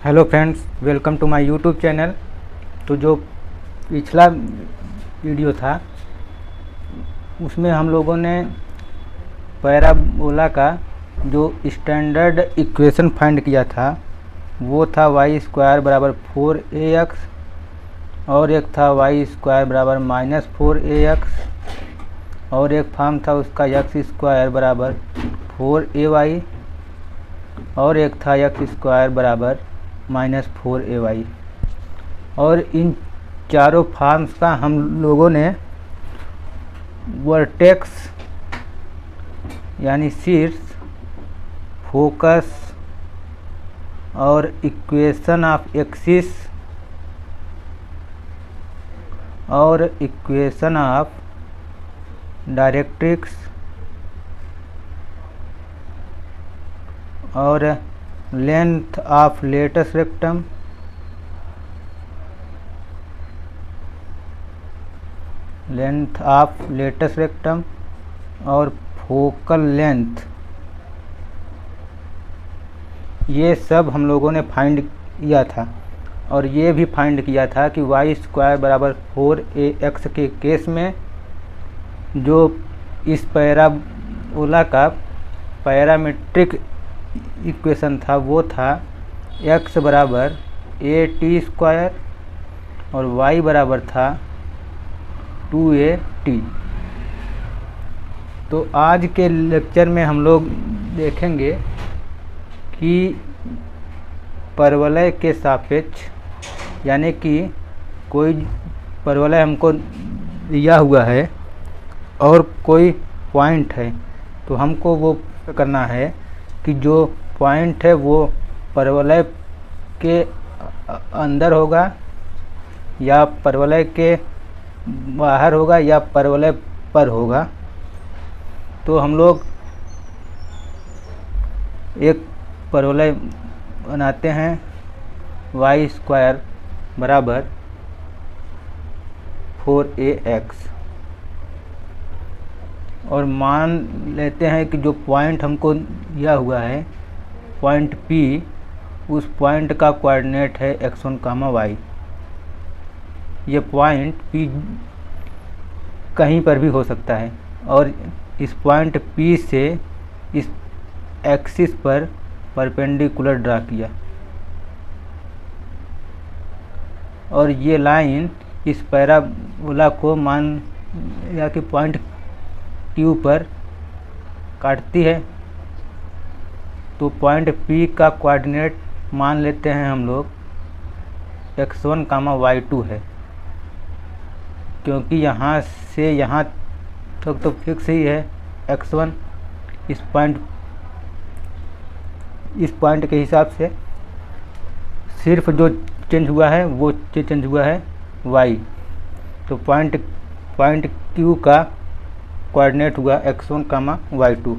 Hello friends, welcome to my YouTube channel. तो जो पिछला वीडियो था उसमें हम लोगों ने पैराबोला का जो स्टैंडर्ड इक्वेशन फाइंड किया था वो था वाई स्क्वायर बराबर 4ax और एक था वाई स्क्वायर बराबर -4ax और एक फॉर्म था उसका एक्स स्क्वायर बराबर 4ay और एक था एक्स स्क्वायर बराबर -4ay। और इन चारों फॉर्म्स का हम लोगों ने वर्टेक्स यानी शीर्ष, फोकस और इक्वेशन ऑफ एक्सिस और इक्वेशन ऑफ डायरेक्ट्रिक्स और लेंथ ऑफ लेटस रेक्टम और फोकल लेंथ, ये सब हम लोगों ने फाइंड किया था। और ये भी फाइंड किया था कि वाई स्क्वायर बराबर 4ax के केस में जो इस पैराबोला का पैरामीट्रिक इक्वेशन था वो था x बराबर a² और y बराबर था 2at। तो आज के लेक्चर में हम लोग देखेंगे कि परवलय के सापेक्ष, यानी कि कोई परवलय हमको दिया हुआ है और कोई पॉइंट है, तो हमको वो करना है कि जो पॉइंट है वो परवलय के अंदर होगा या परवलय के बाहर होगा या परवलय पर होगा। तो हम लोग एक परवलय बनाते हैं वाई स्क्वायर बराबर 4ax और मान लेते हैं कि जो पॉइंट हमको दिया हुआ है पॉइंट P, उस पॉइंट का कोऑर्डिनेट है x1, y। ये पॉइंट P कहीं पर भी हो सकता है और इस पॉइंट P से इस एक्सिस पर परपेंडिकुलर ड्रा किया और ये लाइन इस पैराबोला को मान या कि पॉइंट Q पर काटती है। तो पॉइंट P का कोऑर्डिनेट मान लेते हैं हम लोग x1, y2 है, क्योंकि यहाँ से यहाँ तक तो फिक्स ही है x1। इस पॉइंट के हिसाब से सिर्फ जो चेंज हुआ है वो चेंज हुआ है y। तो पॉइंट Q का कोऑर्डिनेट हुआ x1, y2।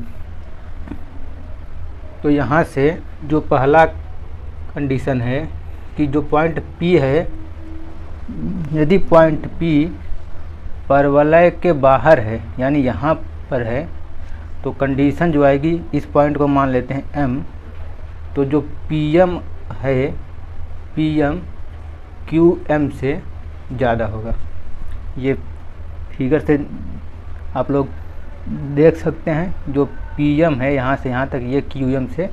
तो यहाँ से जो पहला कंडीशन है कि जो पॉइंट P है, यदि पॉइंट P परवलय के बाहर है यानी यहाँ पर है, तो कंडीशन जो आएगी, इस पॉइंट को मान लेते हैं M। तो जो PM है, PM QM से ज़्यादा होगा। ये फिगर से आप लोग देख सकते हैं, जो PM है यहाँ से यहाँ तक, ये QM से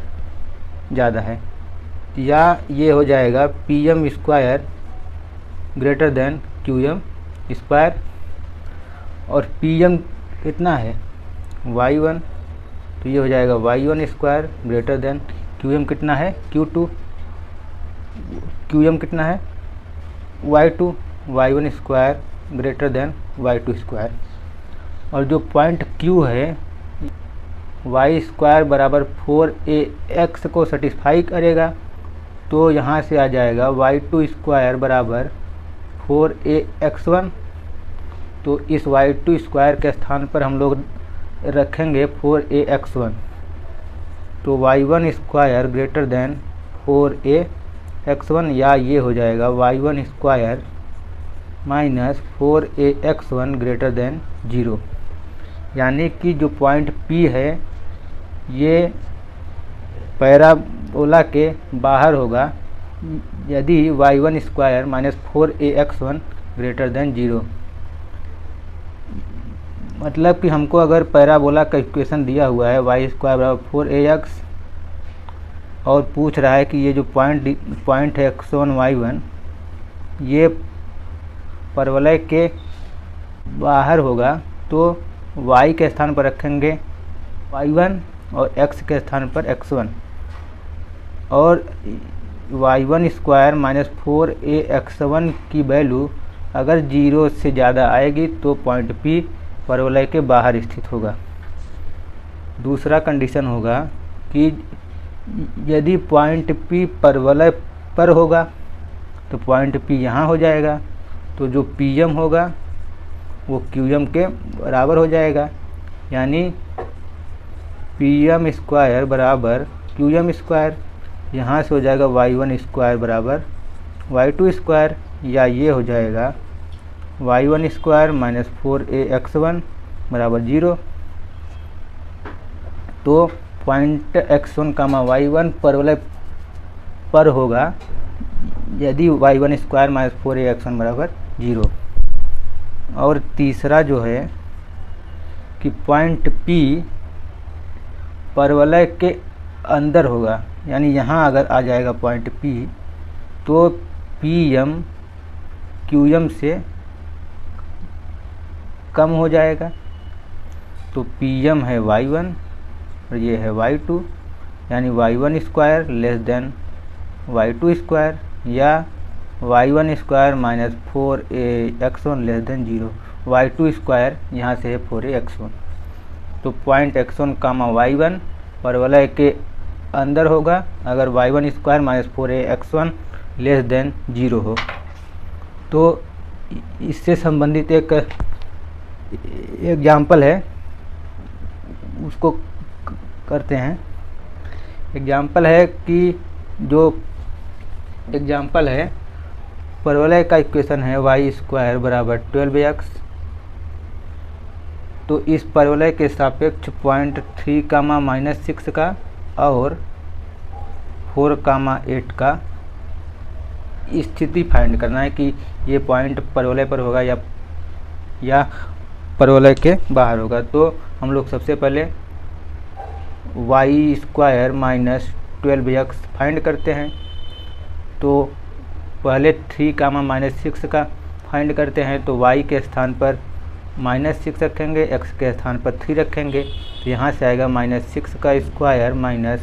ज़्यादा है। या ये हो जाएगा PM square greater than QM square. और PM कितना है y1, तो ये हो जाएगा y1 square greater than QM कितना है Q2, QM कितना है y2, y1 square greater than y2 square. और जो पॉइंट Q है वाई स्क्वायर बराबर 4ax को सेटिस्फाई करेगा, तो यहाँ से आ जाएगा y2 स्क्वायर बराबर 4ax1। तो इस y2 स्क्वायर के स्थान पर हम लोग रखेंगे 4ax1। तो y1 square greater than 4ax1, या ये हो जाएगा y1 square -4ax1 greater than 0। यानी कि जो पॉइंट P है ये पैराबोला के बाहर होगा यदि y1 square minus 4ax1 greater than 0। मतलब कि हमको अगर पैराबोला का इक्वेशन दिया हुआ है y स्क्वायर बराबर 4ax और पूछ रहा है कि ये जो पॉइंट है x1 y1 ये परवलय के बाहर होगा, तो y के स्थान पर रखेंगे y1 और x के स्थान पर x1, और y1 स्क्वायर माइनस 4ax1 की वैल्यू अगर 0 से ज़्यादा आएगी तो पॉइंट P परवलय के बाहर स्थित होगा। दूसरा कंडीशन होगा कि यदि पॉइंट P परवलय पर होगा तो पॉइंट P यहाँ हो जाएगा, तो जो PM होगा वो QM के बराबर हो जाएगा, यानी PM स्क्वायर बराबर QM स्क्वायर। यहाँ से हो जाएगा y1 स्क्वायर बराबर y2 स्क्वायर, या ये हो जाएगा y1 स्क्वायर माइनस 4ax1 बराबर 0। तो पॉइंट x1 कामा y1 परवलय पर होगा यदि y1 स्क्वायर माइनस 4ax1 बराबर 0। और तीसरा जो है कि पॉइंट P परवलय के अंदर होगा, यानी यहाँ अगर आ जाएगा पॉइंट P तो PM QM से कम हो जाएगा। तो PM है y1 और ये है y2, यानी y1 square less than y2 square, या y1 square minus 4ax1 less than 0। y2 square यहाँ से है 4ax1। तो पॉइंट x1 कामा y1 परवलय के अंदर होगा अगर y1 square minus 4ax1 less than 0 हो। तो इससे संबंधित एक एग्जाम्पल है, उसको करते हैं। एग्जाम्पल है कि जो एग्जाम्पल है परवलय का इक्वेशन है y स्क्वायर बराबर 12x। तो इस परवलय के सापेक्ष पॉइंट 3 कामा माइनस 6 का और 4 कामा 8 का स्थिति फाइंड करना है कि ये पॉइंट परवलय पर होगा या परवलय के बाहर होगा। तो हम लोग सबसे पहले y square minus 12x find करते हैं। तो पहले 3 कामा माइनस 6 का फाइंड करते हैं, तो y के स्थान पर -6 रखेंगे, x के स्थान पर 3 रखेंगे, तो यहाँ से आएगा -6 का स्क्वायर माइनस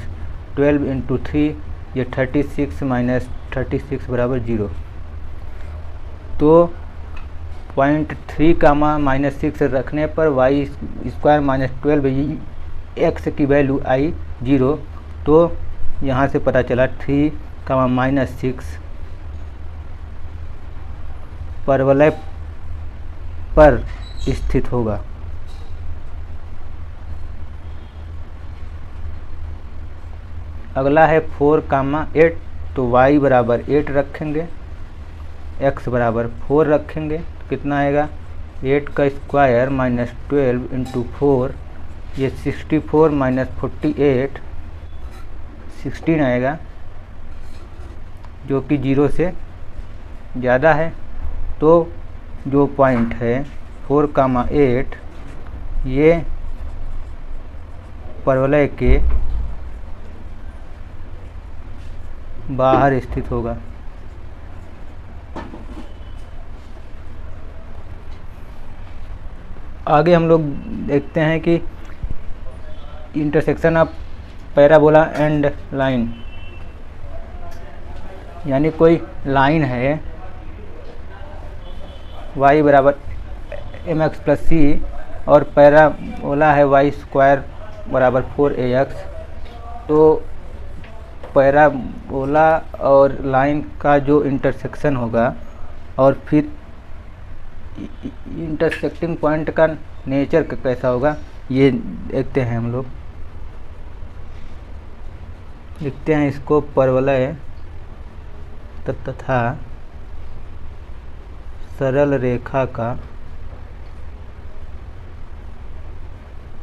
12 इंटू 3, ये 36 माइनस 36 बराबर 0। तो पॉइंट 3 कामा -6 रखने पर y स्क्वायर माइनस 12 x की वैल्यू आई 0। तो यहाँ से पता चला 3 कामा -6 परवलय पर स्थित होगा। अगला है 4 कामा 8, तो y बराबर 8 रखेंगे, x बराबर 4 रखेंगे, तो कितना आएगा 8 का स्क्वायर माइनस 12 इंटू 4, ये 64 माइनस 48 16 आएगा, जो कि 0 से ज़्यादा है। तो जो पॉइंट है 4 कामा 8 ये परवलय के बाहर स्थित होगा। आगे हम लोग देखते हैं कि intersection of parabola and line, यानी कोई लाइन है y बराबर mx प्लस सी और पैराबोला है y स्क्वायर बराबर 4ax। तो पैराबोला और लाइन का जो इंटरसेक्शन होगा और फिर इंटरसेक्टिंग पॉइंट का नेचर कैसा होगा ये देखते हैं हम लोग। लिखते हैं इसको परवलय तथा सरल रेखा का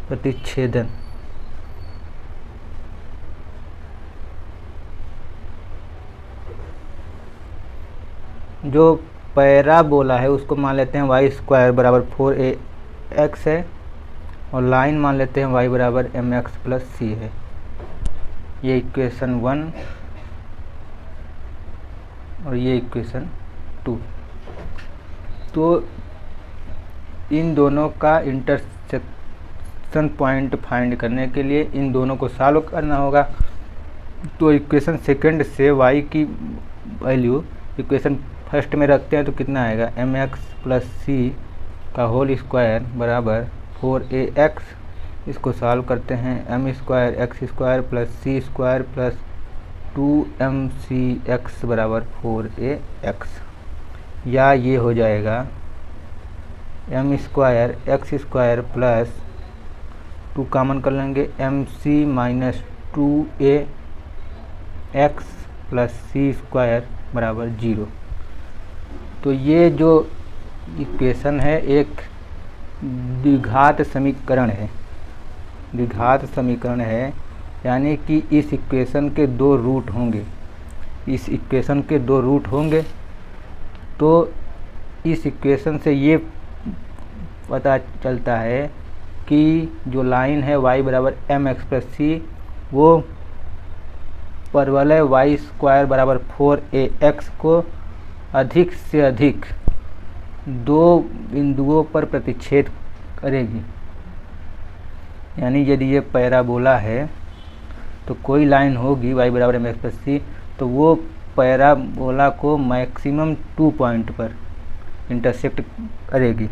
प्रतिच्छेदन। जो पैराबोला है उसको मान लेते हैं वाई स्क्वायर बराबर 4ax है, और लाइन मान लेते हैं y बराबर mx प्लस सी है। ये इक्वेशन 1 और ये इक्वेशन 2। तो इन दोनों का इंटरसेक्शन पॉइंट फाइंड करने के लिए इन दोनों को सॉल्व करना होगा। तो इक्वेशन सेकंड से y की वैल्यू इक्वेशन फर्स्ट में रखते हैं तो कितना आएगा, mx प्लस सी का होल स्क्वायर बराबर 4ax। इसको सॉल्व करते हैं, m square x square plus c square plus 2mcx बराबर 4ax, या ये हो जाएगा m square x square plus 2 common कर लेंगे mc minus 2ax plus c square बराबर 0। तो ये जो इक्वेशन है एक द्विघात समीकरण है, द्विघात समीकरण है, यानी कि इस इक्वेशन के दो रूट होंगे, इस इक्वेशन के दो रूट होंगे। तो इस इक्वेशन से ये पता चलता है कि जो लाइन है y बराबर mx प्लस सी वो परवलय वाई स्क्वायर बराबर 4ax को अधिक से अधिक दो बिंदुओं पर प्रतिच्छेद करेगी। यानी यदि ये पैराबोला है तो कोई लाइन होगी y बराबर mx प्लस सी, तो वो पैराबोला को मैक्सिमम 2 पॉइंट पर इंटरसेक्ट करेगी।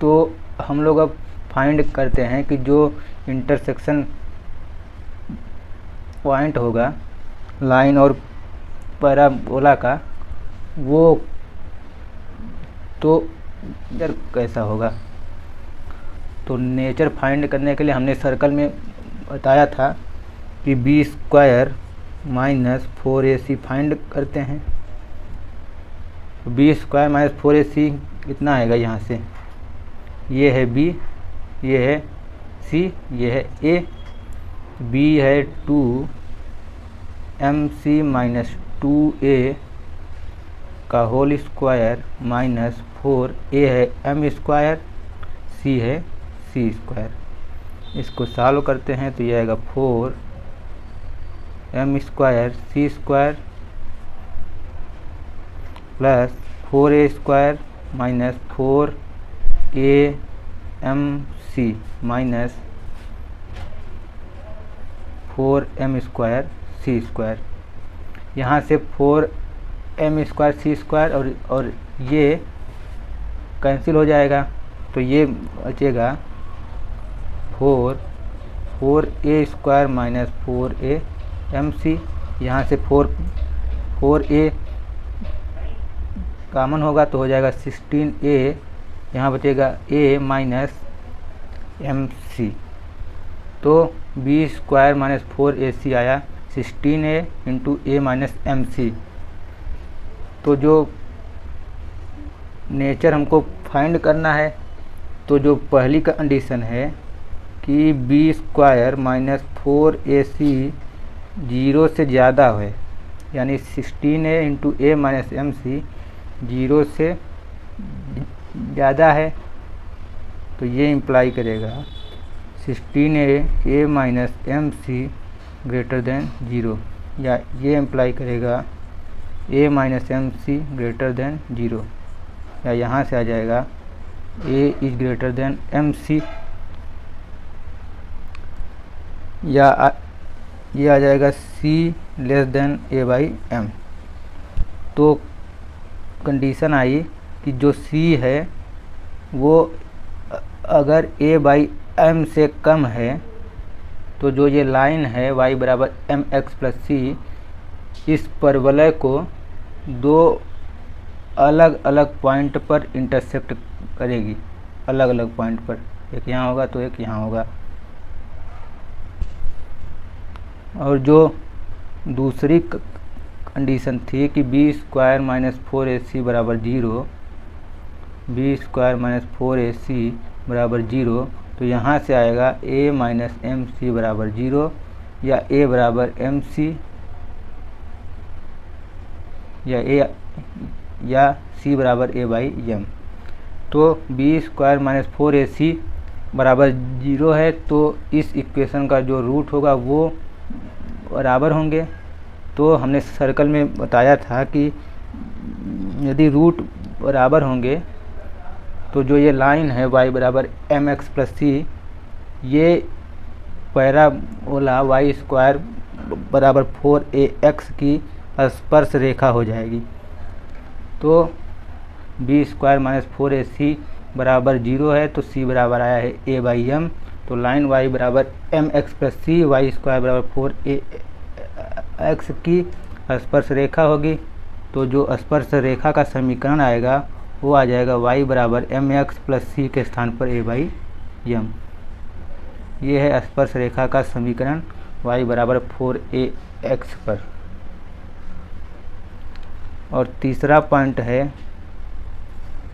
तो हम लोग अब फाइंड करते हैं कि जो इंटरसेक्शन पॉइंट होगा लाइन और पैराबोला का, वो तो इधर कैसा होगा। तो नेचर फाइंड करने के लिए हमने सर्कल में बताया था कि B square minus 4ac find करते हैं। बी स्क्वायर माइनस 4ac कितना आएगा, यहाँ से ये है b, ये है c, ये है a। b है 2mc माइनस 2a का होल स्क्वायर माइनस 4a है m स्क्वायर, c है c स्क्वायर। इसको सॉल्व करते हैं तो ये आएगा 4m square c square plus 4a square minus 4amc minus 4m square c square. यहाँ से 4m स्क्वायर c स्क्वायर और ये कैंसिल हो जाएगा, तो ये बचेगा 4a स्क्वायर माइनस 4amc। यहाँ से 4a कॉमन होगा तो हो जाएगा 16a, यहाँ बचेगा a माइनस mc। तो b स्क्वायर माइनस 4ac आया 16a into a minus mc। तो जो नेचर हमको फाइंड करना है, तो जो पहली कंडीशन है कि b स्क्वायर माइनस 4ac 0 से ज़्यादा है, यानी 16a into a minus mc 0 से ज़्यादा है, तो ये इम्प्लाई करेगा 16a minus mc greater than 0, या ये इम्प्लाई करेगा a minus mc greater than 0, या यहाँ से आ जाएगा a is greater than mc, या ये आ जाएगा c less than a by m। तो कंडीशन आई कि जो c है वो अगर a बाई m से कम है, तो जो ये लाइन है y बराबर mx प्लस सी, इस परवलय को दो अलग अलग पॉइंट पर इंटरसेक्ट करेगी, अलग अलग पॉइंट पर, एक यहाँ होगा तो एक यहाँ होगा। और जो दूसरी कंडीशन थी कि b स्क्वायर माइनस 4ac बराबर 0, b स्क्वायर माइनस 4ac बराबर 0, तो यहाँ से आएगा a माइनस mc बराबर 0, या a बराबर mc या सी बराबर ए बाई एम। तो बी स्क्वायर माइनस 4ac बराबर 0 है, तो इस इक्वेशन का जो रूट होगा वो बराबर होंगे। तो हमने सर्कल में बताया था कि यदि रूट बराबर होंगे तो जो ये लाइन है y बराबर एम एक्स प्लस सी, ये पैराबोला वाई स्क्वायर बराबर 4ax की स्पर्श रेखा हो जाएगी। तो बी स्क्वायर माइनस 4ac बराबर 0 है, तो c बराबर आया है a बाई एम। तो लाइन y बराबर एम एक्स प्लस सी, वाई स्क्वायर बराबर 4ax की स्पर्श रेखा होगी। तो जो स्पर्श रेखा का समीकरण आएगा वो आ जाएगा y बराबर एम एक्स प्लस सी के स्थान पर a बाई एम। ये है स्पर्श रेखा का समीकरण y बराबर 4ax पर। और तीसरा पॉइंट है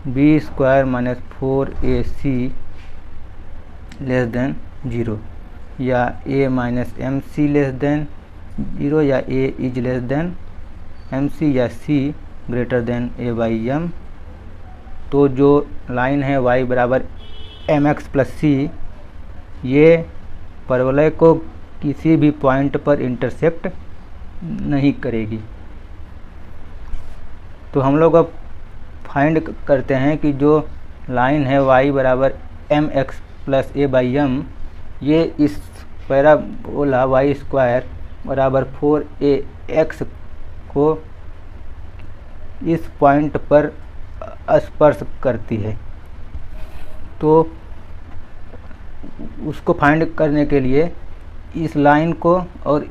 B square minus 4ac less than 0, या a minus M C less than 0, या a is less than M C, या c greater than a by M. तो जो लाइन है y बराबर एम एक्स प्लस सी, ये परवलय को किसी भी पॉइंट पर इंटरसेक्ट नहीं करेगी। तो हम लोग अब फाइंड करते हैं कि जो लाइन है y बराबर M x plus A by M, ये इस पैराबोला वाई स्क्वायर बराबर 4ax को इस पॉइंट पर स्पर्श करती है। तो उसको फाइंड करने के लिए इस लाइन को और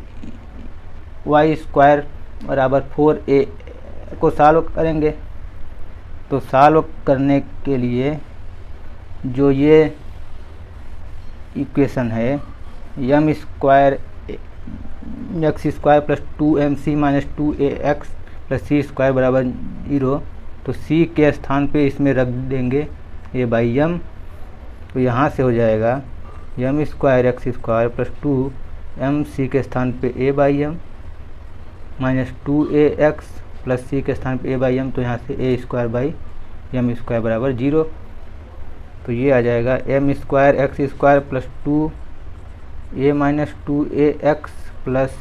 वाई स्क्वायर बराबर 4a को सॉल्व करेंगे। तो सॉल्व करने के लिए जो ये इक्वेशन है m square x square plus 2mc minus 2ax plus c square बराबर 0, तो c के स्थान पे इसमें रख देंगे a बाई एम। तो यहाँ से हो जाएगा M square x square plus 2mc के स्थान पे a by m minus 2ax plus c के स्थान पे a बाई एम। तो यहाँ से a square by M square बराबर 0। तो ये आ जाएगा M square x square plus 2a minus 2ax plus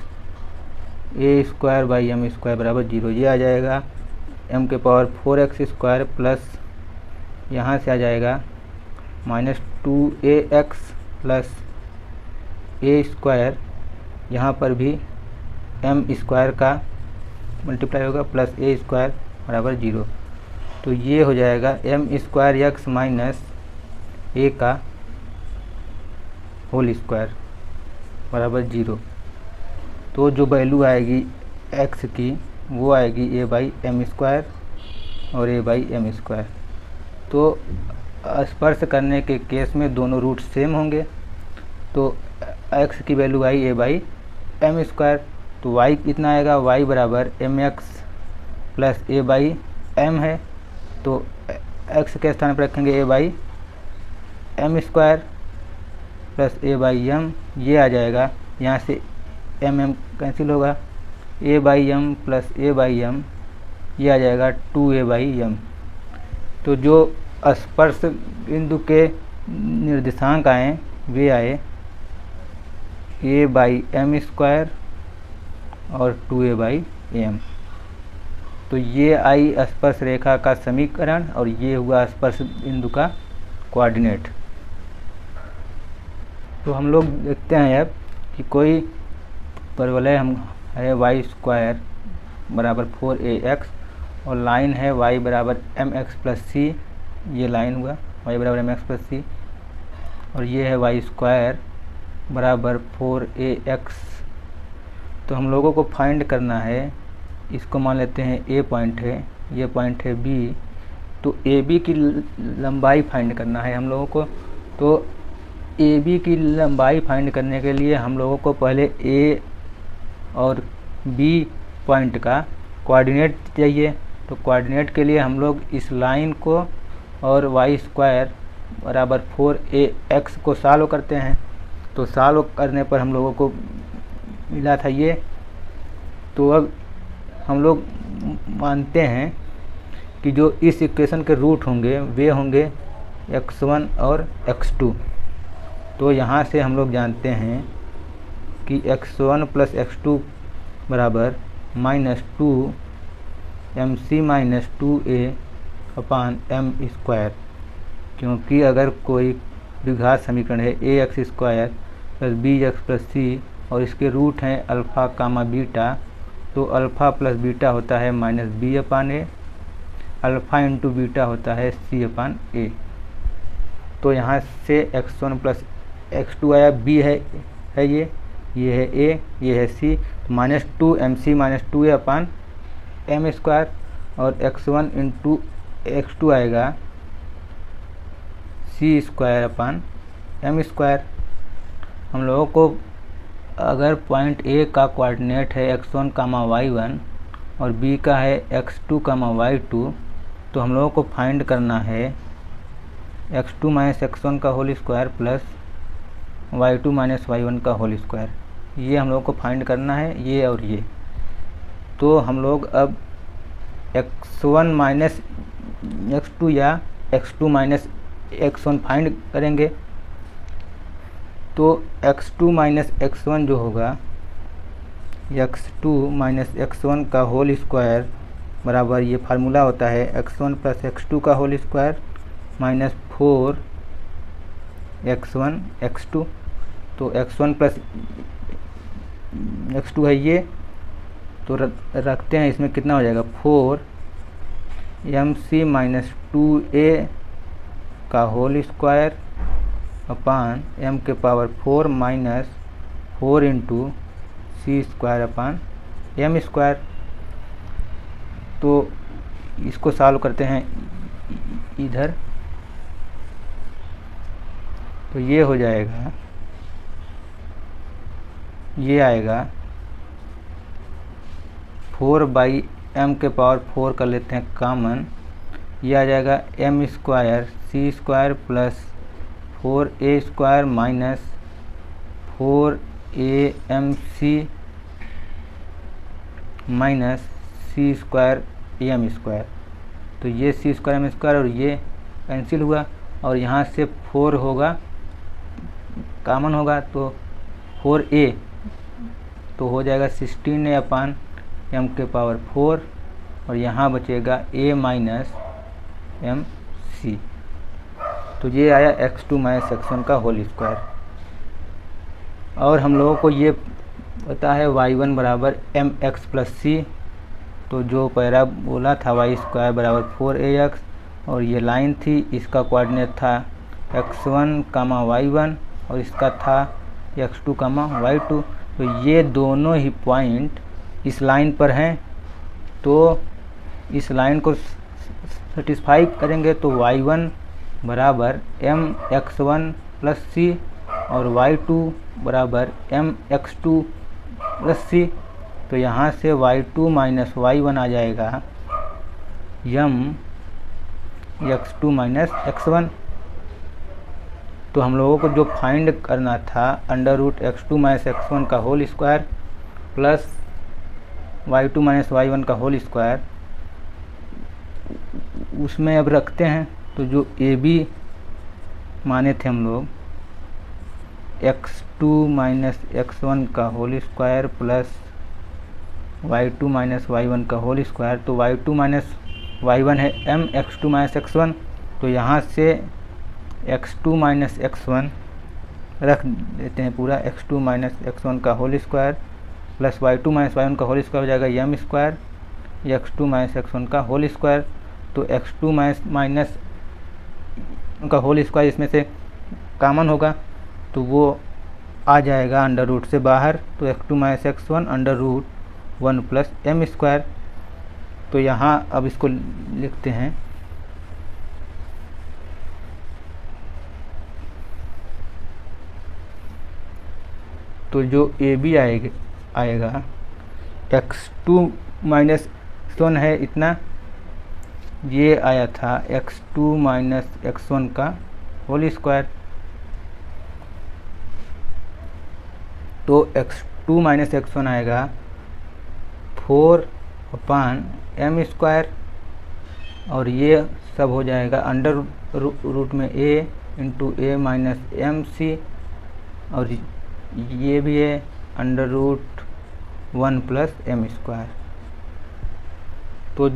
a square by M square बराबर 0। ये आ जाएगा m के पावर 4x स्क्वायर प्लस यहाँ से आ जाएगा minus 2ax plus a square, यहाँ पर भी m स्क्वायर का मल्टीप्लाई होगा प्लस a स्क्वायर बराबर 0। तो ये हो जाएगा M square x minus a का होल स्क्वायर बराबर 0। तो जो वैल्यू आएगी x की वो आएगी a बाई एम स्क्वायर और a बाई एम स्क्वायर। तो स्पर्श करने के केस में दोनों रूट सेम होंगे। तो x की वैल्यू आई a बाई एम स्क्वायर, तो y कितना आएगा, y बराबर M x plus a by m है। तो x के स्थान पर रखेंगे a by M square plus a by M. ये आ जाएगा, यहाँ से m कैंसिल होगा, a by m plus a by M, ये आ जाएगा 2a बाई एम। तो जो स्पर्श बिंदु के निर्देशांक आए वे आए a बाई एम स्क्वायर और 2a बाई एम। तो ये आई स्पर्श रेखा का समीकरण और ये हुआ स्पर्श बिंदु का कोऑर्डिनेट। तो हम लोग देखते हैं अब कि कोई परवलय हम है वाई स्क्वायर बराबर 4ax और लाइन है y बराबर एम एक्स प्लस सी, ये लाइन हुआ y बराबर एम एक्स प्लस सी, और ये है वाई स्क्वायर बराबर 4ax। तो हम लोगों को फाइंड करना है, इसको मान लेते हैं a पॉइंट है, ये पॉइंट है b। तो AB की लंबाई फाइंड करना है हम लोगों को। तो AB की लंबाई फाइंड करने के लिए हम लोगों को पहले A और B पॉइंट का कोऑर्डिनेट चाहिए। तो कोऑर्डिनेट के लिए हम लोग इस लाइन को और वाई स्क्वायर बराबर 4ax को सॉल्व करते हैं। तो सॉल्व करने पर हम लोगों को मिला था ये। तो अब हम लोग मानते हैं कि जो इस इक्वेशन के रूट होंगे वे होंगे x1 और x2। तो यहाँ से हम लोग जानते हैं कि x1 प्लस x2 बराबर -2 mc माइनस 2a अपान m स्क्वायर, क्योंकि अगर कोई द्विघात समीकरण है ax square plus bx plus c और इसके रूट हैं अल्फ़ा कामा बीटा, तो अल्फ़ा प्लस बीटा होता है -b upon a, alpha into beta होता है c अपान a। तो यहाँ से x1 प्लस x2 आया, b है ये है a, ये है c, तो -2 mc माइनस 2a अपान m स्क्वायर, और x1 इंटू x2 आएगा c square upon m square. हम लोगों को अगर पॉइंट a का कोऑर्डिनेट है x1 कामा y1 और b का है x2 कामा y2, तो हम लोगों को फाइंड करना है x2 माइनस x1 का whole square plus y2 minus y1 का होल स्क्वायर, ये हम लोगों को फाइंड करना है, ये और ये। तो हम लोग अब x1 माइनस x2 या x2 माइनस x1 फाइंड करेंगे। तो x2 माइनस x1 जो होगा x2 माइनस x1 का होल स्क्वायर बराबर, ये फार्मूला होता है x1 प्लस x2 का whole square minus 4 x1 x2। तो x1 प्लस x2 है ये, तो रखते हैं, इसमें कितना हो जाएगा 4 mc माइनस 2a का होल स्क्वायर अपान m के power 4 minus 4 into c square upon m square. तो इसको सॉल्व करते हैं इधर, तो ये हो जाएगा, ये आएगा 4 बाई m के पावर 4 कर लेते हैं कॉमन, ये आ जाएगा m square c square plus 4a square minus 4amc minus c square m square. तो ये c स्क्वायर m स्क्वायर और ये कैंसिल हुआ, और यहाँ से 4 होगा कॉमन होगा, तो 4a तो हो जाएगा 16a अपान m के पावर 4, और यहाँ बचेगा a माइनस mc। तो ये आया x2 माइनस x1 का होल स्क्वायर। और हम लोगों को ये पता है y1 बराबर mx प्लस c, तो जो पैराबोला था y स्क्वायर बराबर 4ax, और ये लाइन थी, इसका कोऑर्डिनेट था x1 कामा y1 और इसका था x2 कामा y2। तो ये दोनों ही पॉइंट इस लाइन पर हैं, तो इस लाइन को सेटिस्फाई करेंगे, तो y1 बराबर mx1 प्लस c और y2 बराबर mx2 प्लस c। तो यहाँ से y2 माइनस y1 आ जाएगा x2 माइनस x1। तो हम लोगों को जो फाइंड करना था √x2 माइनस x1 का whole square plus y2 minus y1 का होल स्क्वायर, उसमें अब रखते हैं। तो जो AB माने थे हम लोग x2 माइनस x1 का whole square plus y2 minus y1 का होल स्क्वायर, तो y2 माइनस y1 है mx2 माइनस x1, तो यहाँ से x2 माइनस x1 रख देते हैं पूरा, x2 माइनस x1 का whole square plus y2 minus y1 का होल स्क्वायर हो जाएगा m square x2 minus x1 का होल स्क्वायर। तो x2 माइनस का होल स्क्वायर इसमें से कॉमन होगा, तो वो आ जाएगा अंडर रूट से बाहर, तो x2 minus x1 under root 1 plus m square. तो यहाँ अब इसको लिखते हैं, तो जो AB आएगा x2 माइनस x1 है इतना, ये आया था x2 माइनस x1 का होल स्क्वायर। तो x2 माइनस x1 आएगा 4 अपान एम स्क्वायर, और ये सब हो जाएगा अंडर रूट में a into a minus M c, और ये भी है under root 1 plus m square. तो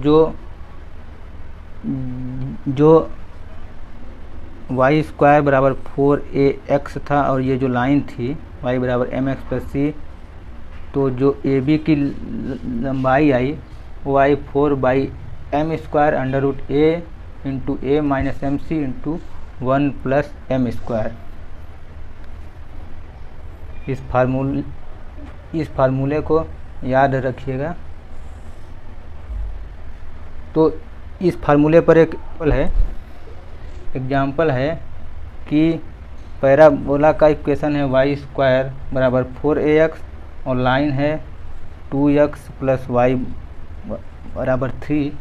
जो वाई स्क्वायर बराबर 4ax था, और ये जो लाइन थी y बराबर एम एक्स प्लस सी, तो जो ए बी की लंबाई आई वो आई 4/m square under root a into a minus M c into 1 plus m square. इस फार्मूले को याद रखिएगा। तो इस फार्मूले पर एक एग्जाम्पल है कि पैराबोला का इक्वेशन है वाई स्क्वायर बराबर 4ax और लाइन है 2x प्लस वाई बराबर 3।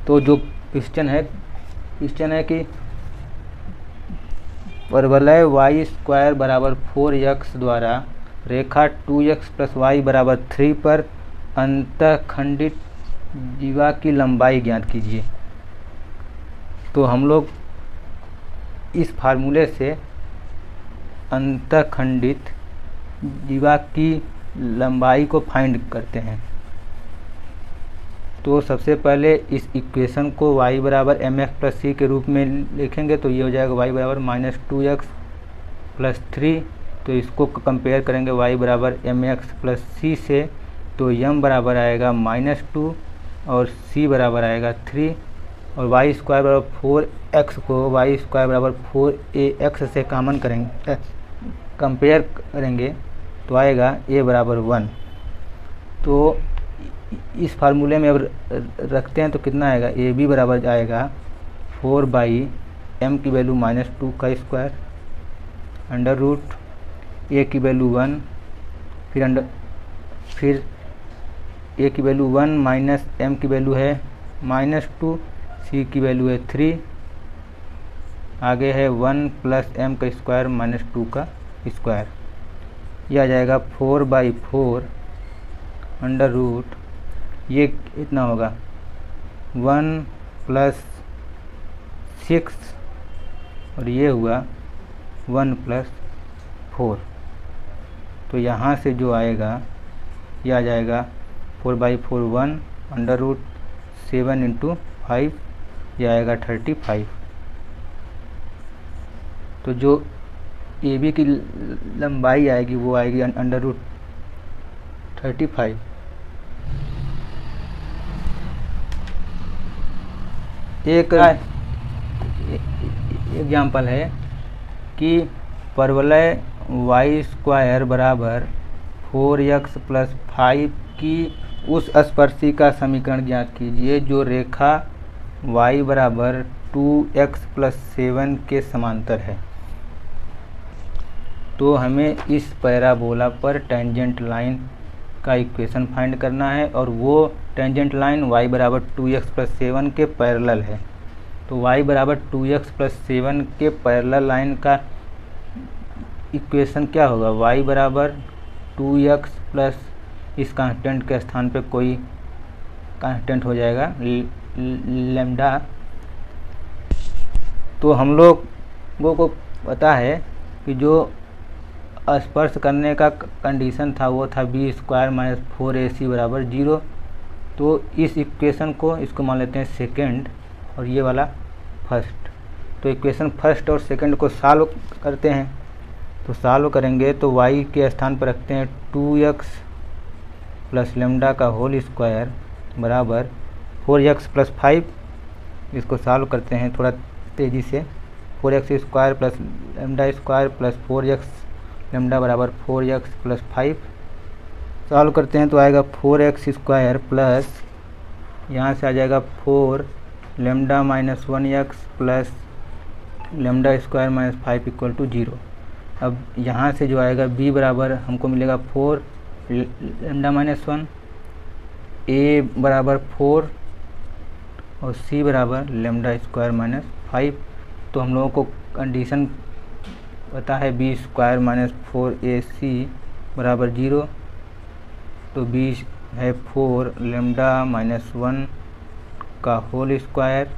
तो जो क्वेश्चन है कि परवलय वाई स्क्वायर बराबर 4x द्वारा रेखा 2x प्लस वाई बराबर 3 पर अंतःखंडित जीवा की लंबाई ज्ञात कीजिए। तो हम लोग इस फार्मूले से अंतःखंडित जीवा की लंबाई को फाइंड करते हैं। तो सबसे पहले इस इक्वेशन को y बराबर एम एक्स प्लस सी के रूप में लिखेंगे। तो ये हो जाएगा y बराबर माइनस 2x प्लस 3। तो इसको कंपेयर करेंगे y बराबर एम एक्स प्लस सी से, तो m बराबर आएगा -2 और c बराबर आएगा 3, और वाई स्क्वायर बराबर 4x को वाई स्क्वायर बराबर 4ax से कॉमन करेंगे, कंपेयर करेंगे तो आएगा a बराबर 1। तो इस फार्मूले में अब रखते हैं तो कितना आएगा, ए बी बराबर आएगा 4/m की वैल्यू -2 का स्क्वायर अंडर रूट ए की वैल्यू 1, फिर ए की वैल्यू 1 माइनस एम की वैल्यू है -2, सी की वैल्यू है 3, आगे है 1 प्लस एम का स्क्वायर -2 का स्क्वायर। यह आ जाएगा 4/4 अंडर रूट, ये इतना होगा 1 प्लस 6 और ये हुआ 1 प्लस 4। तो यहाँ से जो आएगा यह आ जाएगा 4/4 1 अंडर रूट 7 इंटू 5, यह आएगा 35। तो जो ए बी की लंबाई आएगी वो आएगी अंडर रूट 35। एक एग्जाम्पल है कि परवलय वाई स्क्वायर बराबर 4x प्लस 5 की उस स्पर्शी का समीकरण ज्ञात कीजिए जो रेखा y बराबर 2x प्लस 7 के समांतर है। तो हमें इस पैराबोला पर टेंजेंट लाइन का इक्वेशन फाइंड करना है, और वो टेंजेंट लाइन y बराबर 2x प्लस 7 के पैरेलल है। तो y बराबर 2x प्लस 7 के पैरेलल लाइन का इक्वेशन क्या होगा, y बराबर 2x प्लस इस कांस्टेंट के स्थान पे कोई कांस्टेंट हो जाएगा लैम्डा। तो हम लोगों को पता है कि जो स्पर्श करने का कंडीशन था वो था b स्क्वायर माइनस 4ac बराबर 0। तो इस इक्वेशन को इसको मान लेते हैं सेकेंड और ये वाला फर्स्ट। तो इक्वेशन फर्स्ट और सेकंड को सॉल्व करते हैं। तो सॉल्व करेंगे तो y के स्थान पर रखते हैं 2x प्लस लेमडा का होल स्क्वायर बराबर 4x प्लस 5। इसको सॉल्व करते हैं थोड़ा तेज़ी से। 4x square plus lambda square plus 4x lambda बराबर 4x प्लस 5। सॉल्व करते हैं तो आएगा 4x स्क्वायर प्लस यहाँ से आ जाएगा 4 lambda minus 1x plus lambda square minus 5 equal to 0। अब यहाँ से जो आएगा b बराबर हमको मिलेगा 4 लेमडा माइनस 1, a बराबर 4 और c बराबर लेमडा स्क्वायर माइनस 5। तो हम लोगों को कंडीशन पता है b स्क्वायर माइनस 4ac बराबर 0। तो b है 4 लेमडा माइनस 1 का होल स्क्वायर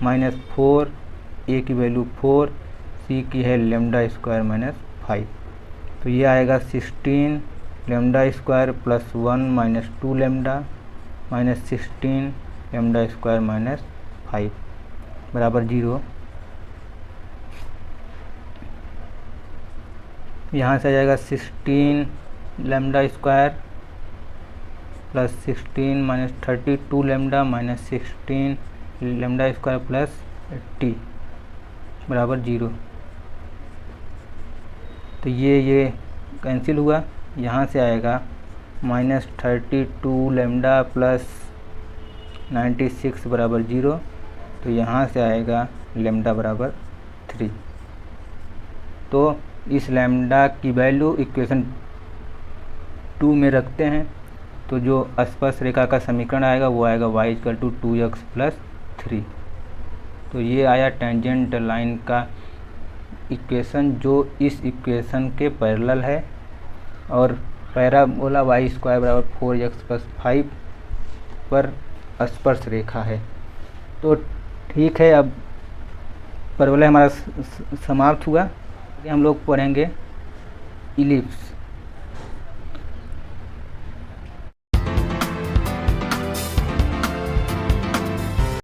माइनस 4, ए की वैल्यू 4, सी की है लेमडा स्क्वायर माइनस 5। तो ये आएगा 16 lambda square plus 1 minus 2 lambda minus 16 lambda square minus 5 बराबर 0। यहाँ से आ जाएगा 16 lambda square plus 16 minus 32 lambda minus 16 lambda square plus 80 बराबर 0। तो ये कैंसिल हुआ। यहाँ से आएगा माइनस 32 लेमडा प्लस 96 बराबर 0। तो यहाँ से आएगा लेमडा बराबर 3। तो इस लेमडा की वैल्यू इक्वेशन 2 में रखते हैं तो जो स्पर्श रेखा का समीकरण आएगा वो आएगा y = 2x + 3। तो ये आया टेंजेंट लाइन का इक्वेशन जो इस इक्वेशन के पैरेलल है और पैराबोला y² = 4x + 5 पर स्पर्श रेखा है। तो ठीक है, अब पैराबोला हमारा समाप्त हुआ। हम लोग पढ़ेंगे इलिप्स।